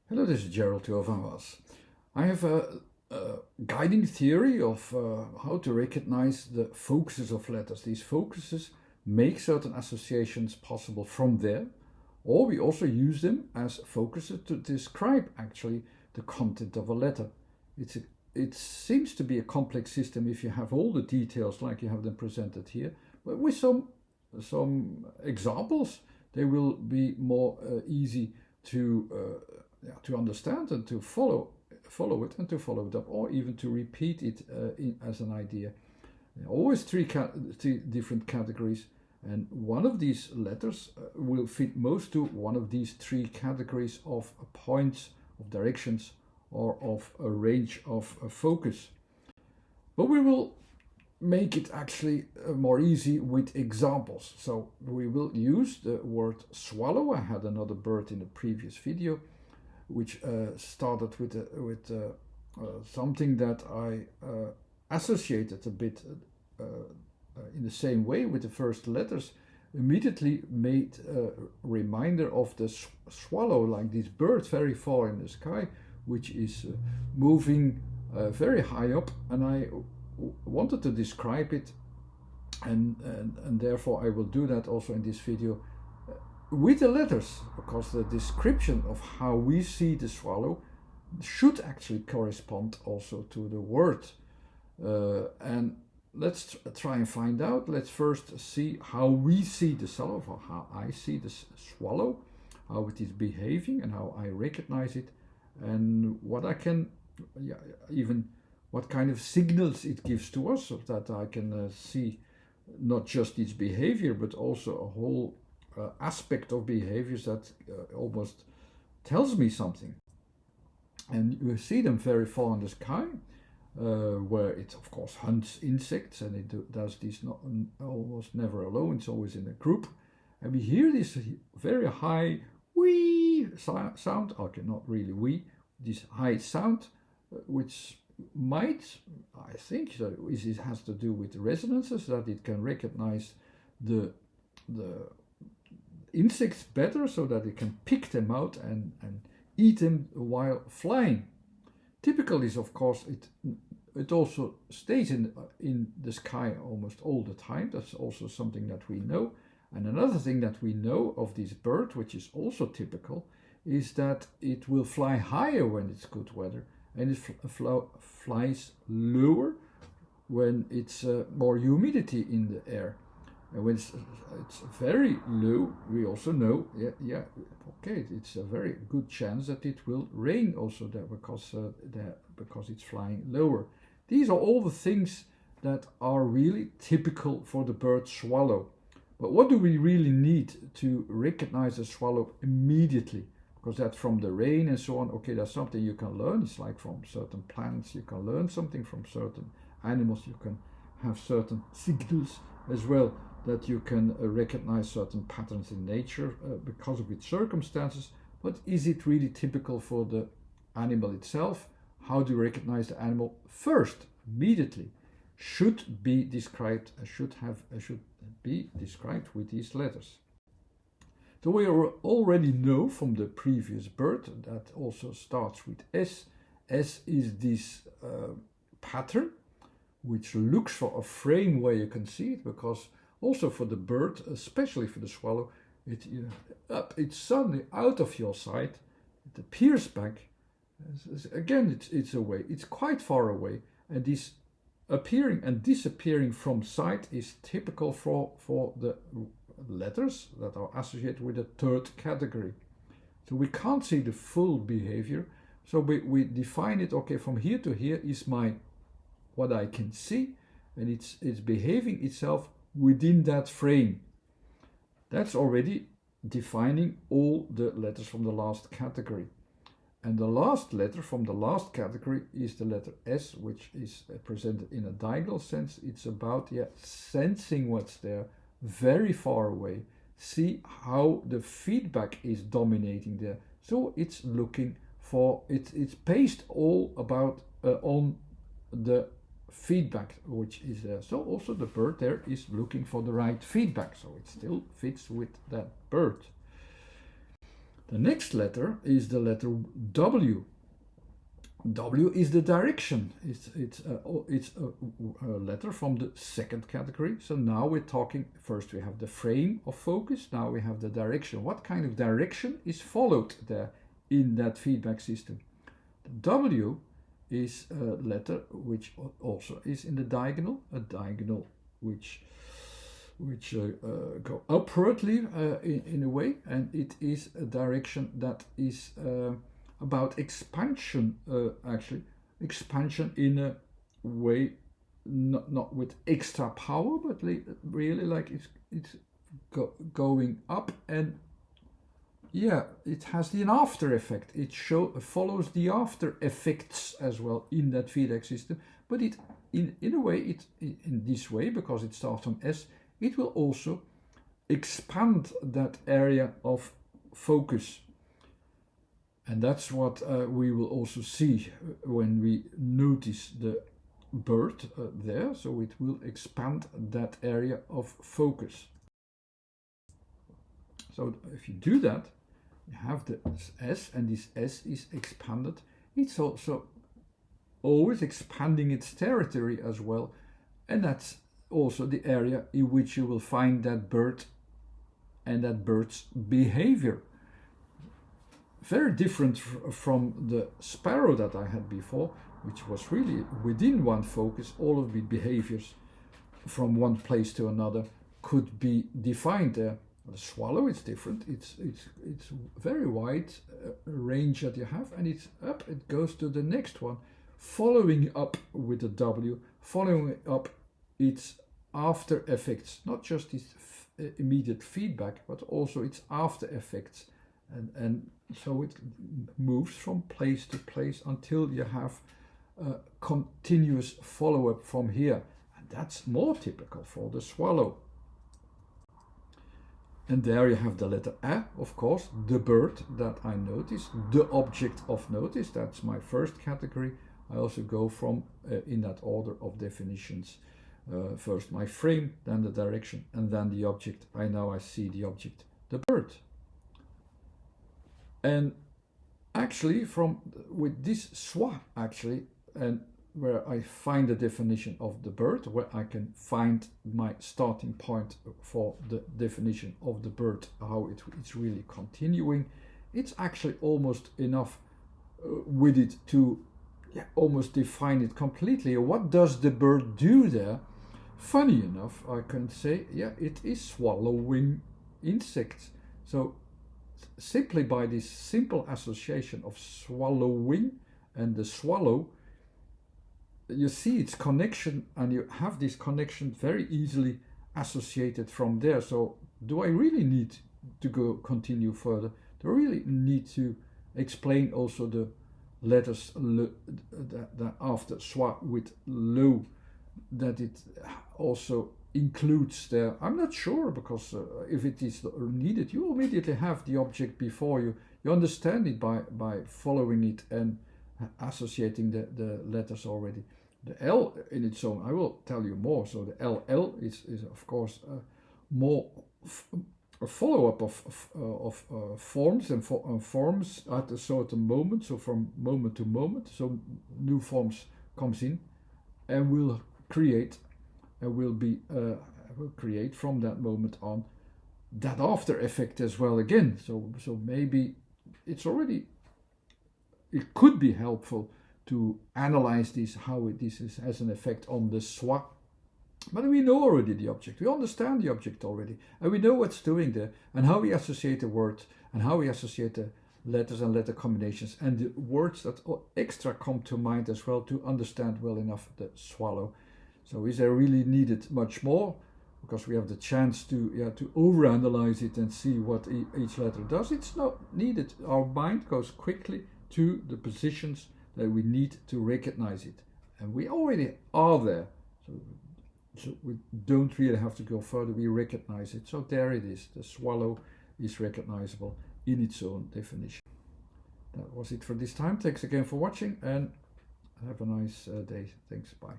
Hello, this is Gerald Tuovawas. I have a guiding theory of how to recognize the focuses of letters. These focuses make certain associations possible from there, or we also use them as focuses to describe actually the content of a letter. It seems to be a complex system if you have all the details like you have them presented here, but with some examples, they will be more easy to understand and to follow it and to follow it up, or even to repeat it as an idea. Always three different categories, and one of these letters will fit most to one of these three categories of points, of directions, or of a range of focus. But we will make it actually more easy with examples. So we will use the word swallow. I had another bird in the previous video, which started with something that I associated a bit in the same way with the first letters. Immediately made a reminder of the swallow, like this bird very far in the sky, which is moving very high up, and I wanted to describe it, and therefore I will do that also in this video with the letters, because the description of how we see the swallow should actually correspond also to the word. And let's try and find out. Let's first see how we see the swallow, or how I see the swallow, how it is behaving and how I recognize it, and what I can, even what kind of signals it gives to us, so that I can see not just its behavior, but also a whole aspect of behaviors that almost tells me something. And you see them very far in the sky, where it of course hunts insects, and it does this not almost never alone, it's always in a group. And we hear this very high wee sound, okay, not really wee, this high sound, which might, I think, it has to do with resonances, that it can recognize the insects better, so that it can pick them out and eat them while flying. Typical is, of course, it also stays in the sky almost all the time. That's also something that we know. And another thing that we know of this bird, which is also typical, is that it will fly higher when it's good weather, and it flies lower when it's more humidity in the air. And when it's very low, we also know, okay, it's a very good chance that it will rain also there, because it's flying lower. These are all the things that are really typical for the bird swallow. But what do we really need to recognize a swallow immediately? Because that's from the rain and so on. Okay, that's something you can learn. It's like from certain plants, you can learn something. From certain animals, you can have certain signals as well, that you can recognize certain patterns in nature because of its circumstances. But is it really typical for the animal itself? How do you recognize the animal? First, immediately, should be described with these letters. So we already know from the previous bird that also starts with S. S is this pattern, which looks for a frame where you can see it, because also for the bird, especially for the swallow, it's suddenly out of your sight, it appears back. Again, it's away, it's quite far away, and this appearing and disappearing from sight is typical for the letters that are associated with the third category. So we can't see the full behavior, so we define it, okay, from here to here is what I can see, and it's behaving itself within that frame. That's already defining all the letters from the last category. And the last letter from the last category is the letter S, which is presented in a diagonal sense. It's about sensing what's there very far away. See how the feedback is dominating there. So it's looking for, it's based all about on the feedback which is there. So also the bird there is looking for the right feedback, so it still fits with that bird. The next letter is the letter W. W is the direction. It's a letter from the second category. So now we're talking, first we have the frame of focus, now we have the direction. What kind of direction is followed there in that feedback system? The W is a letter which also is in the diagonal, a diagonal which go upwardly in a way, and it is a direction that is about expansion, actually expansion in a way not with extra power, but really like it's going up, and yeah, it has an after effect. It follows the after effects as well in that feedback system, but it in a way in this way, because it starts on S, it will also expand that area of focus. And that's what we will also see when we notice the bird there. So it will expand that area of focus. So if you do that, you have the S, and this S is expanded. It's also always expanding its territory as well. And that's also the area in which you will find that bird and that bird's behavior. Very different from the sparrow that I had before, which was really within one focus. All of the behaviors from one place to another could be defined there. The swallow is different. It's very wide range that you have, and it's up. It goes to the next one, following up with the W, following up its after effects, not just its immediate feedback, but also its after effects, and so it moves from place to place until you have a continuous follow-up from here, and that's more typical for the swallow. And there you have the letter A, of course, the bird that I noticed, the object of notice. That's my first category. I also go from in that order of definitions. First my frame, then the direction, and then the object. I see the object, the bird. And actually with this schwa actually, and where I find the definition of the bird, where I can find my starting point for the definition of the bird, how it's really continuing, it's actually almost enough with it to almost define it completely. What does the bird do there? Funny enough, I can say, yeah, it is swallowing insects. So simply by this simple association of swallowing and the swallow, you see its connection, and you have this connection very easily associated from there. So do I really need to continue further? Do I really need to explain also the letters that after schwa with lo, that it also includes there? I'm not sure, because if it is needed, you immediately have the object before you. You understand it by following it and associating the letters already. The L in its own, I will tell you more. So the LL is of course more a follow-up of forms and forms at a certain moment. So from moment to moment, so new forms comes in and will create will create from that moment on that after effect as well again. So maybe it could be helpful to analyze this, how this has an effect on the schwa. But we know already the object, we understand the object already, and we know what's doing there, and how we associate the words, and how we associate the letters and letter combinations, and the words that extra come to mind as well to understand well enough the swallow. So is there really needed much more? Because we have the chance to overanalyze it and see what each letter does. It's not needed. Our mind goes quickly to the positions that we need to recognize it, and we already are there. So we don't really have to go further. We recognize it. So there it is. The swallow is recognizable in its own definition. That was it for this time. Thanks again for watching, and have a nice day. Thanks. Bye.